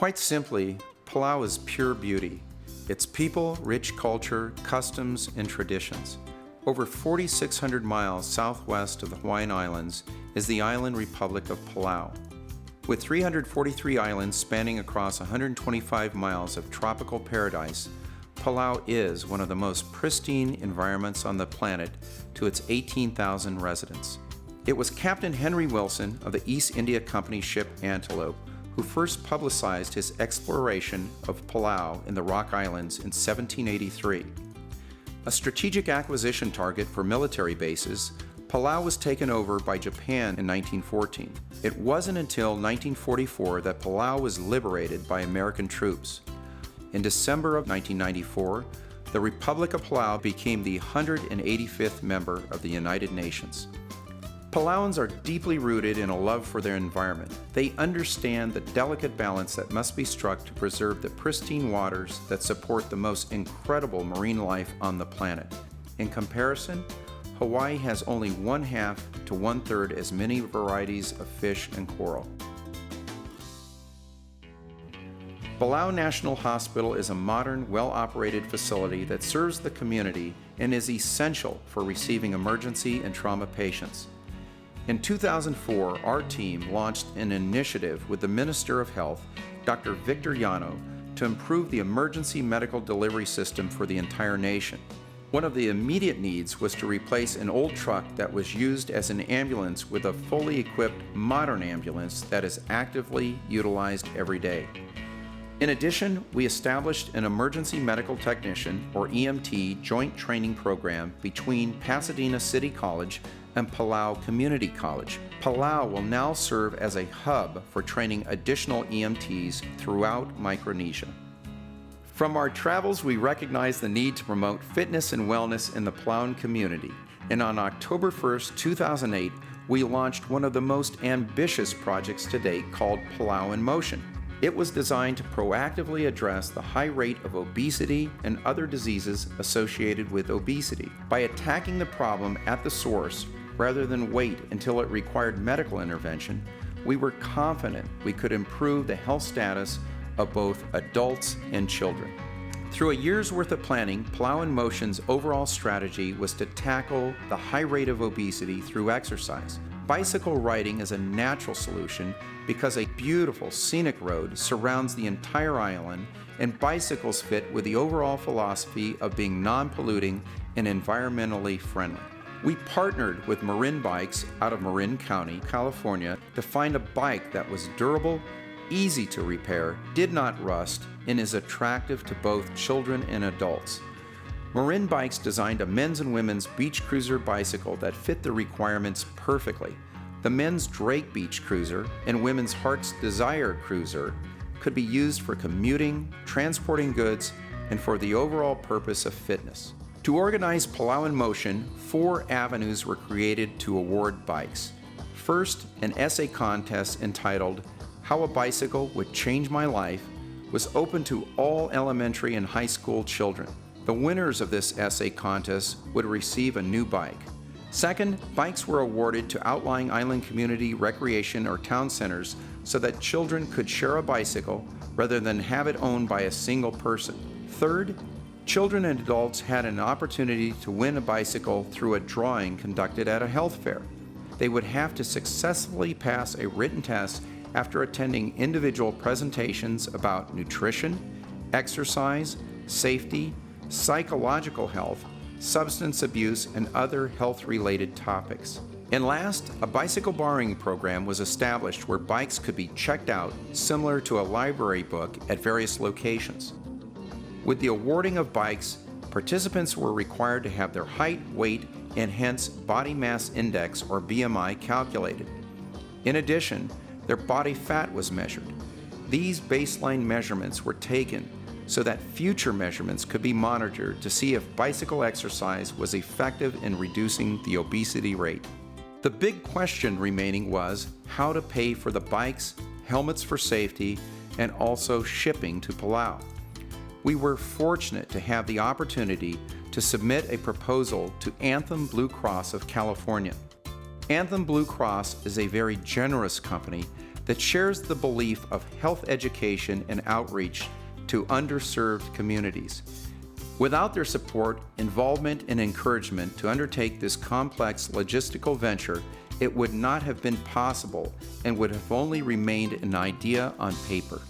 Quite simply, Palau is pure beauty. Its people, rich culture, customs, and traditions. Over 4,600 miles southwest of the Hawaiian Islands is the island republic of Palau. With 343 islands spanning across 125 miles of tropical paradise, Palau is one of the most pristine environments on the planet to its 18,000 residents. It was Captain Henry Wilson of the East India Company ship Antelope who first publicized his exploration of Palau in the Rock Islands in 1783. A strategic acquisition target for military bases, Palau was taken over by Japan in 1914. It wasn't until 1944 that Palau was liberated by American troops. In December of 1994, the Republic of Palau became the 185th member of the United Nations. Palauans are deeply rooted in a love for their environment. They understand the delicate balance that must be struck to preserve the pristine waters that support the most incredible marine life on the planet. In comparison, Hawaii has only 1/2 to 1/3 as many varieties of fish and coral. Palau National Hospital is a modern, well-operated facility that serves the community and is essential for receiving emergency and trauma patients. In 2004, our team launched an initiative with the Minister of Health, Dr. Victor Yano, to improve the emergency medical delivery system for the entire nation. One of the immediate needs was to replace an old truck that was used as an ambulance with a fully equipped modern ambulance that is actively utilized every day. In addition, we established an emergency medical technician, or EMT, joint training program between Pasadena City College and Palau Community College. Palau will now serve as a hub for training additional EMTs throughout Micronesia. From our travels, we recognize the need to promote fitness and wellness in the Palauan community, and on October 1st, 2008, we launched one of the most ambitious projects to date called Palau In Motion. It was designed to proactively address the high rate of obesity and other diseases associated with obesity. By attacking the problem at the source, rather than wait until it required medical intervention, we were confident we could improve the health status of both adults and children. Through a year's worth of planning, Palau In Motion's overall strategy was to tackle the high rate of obesity through exercise. Bicycle riding is a natural solution because a beautiful scenic road surrounds the entire island, and bicycles fit with the overall philosophy of being non-polluting and environmentally friendly. We partnered with Marin Bikes out of Marin County, California, to find a bike that was durable, easy to repair, did not rust, and is attractive to both children and adults. Marin Bikes designed a men's and women's beach cruiser bicycle that fit the requirements perfectly. The men's Drake Beach Cruiser and women's Heart's Desire Cruiser could be used for commuting, transporting goods, and for the overall purpose of fitness. To organize Palau In Motion, 4 avenues were created to award bikes. First, an essay contest entitled How a Bicycle Would Change My Life was open to all elementary and high school children. The winners of this essay contest would receive a new bike. Second, bikes were awarded to outlying island community recreation or town centers so that children could share a bicycle rather than have it owned by a single person. Third, children and adults had an opportunity to win a bicycle through a drawing conducted at a health fair. They would have to successfully pass a written test after attending individual presentations about nutrition, exercise, safety, psychological health, substance abuse, and other health-related topics. And last, a bicycle borrowing program was established where bikes could be checked out, similar to a library book at various locations. With the awarding of bikes, participants were required to have their height, weight, and hence body mass index, or BMI, calculated. In addition, their body fat was measured. These baseline measurements were taken so that future measurements could be monitored to see if bicycle exercise was effective in reducing the obesity rate. The big question remaining was how to pay for the bikes, helmets for safety, and also shipping to Palau. We were fortunate to have the opportunity to submit a proposal to Anthem Blue Cross of California. Anthem Blue Cross is a very generous company that shares the belief of health education and outreach to underserved communities. Without their support, involvement, and encouragement to undertake this complex logistical venture, it would not have been possible and would have only remained an idea on paper.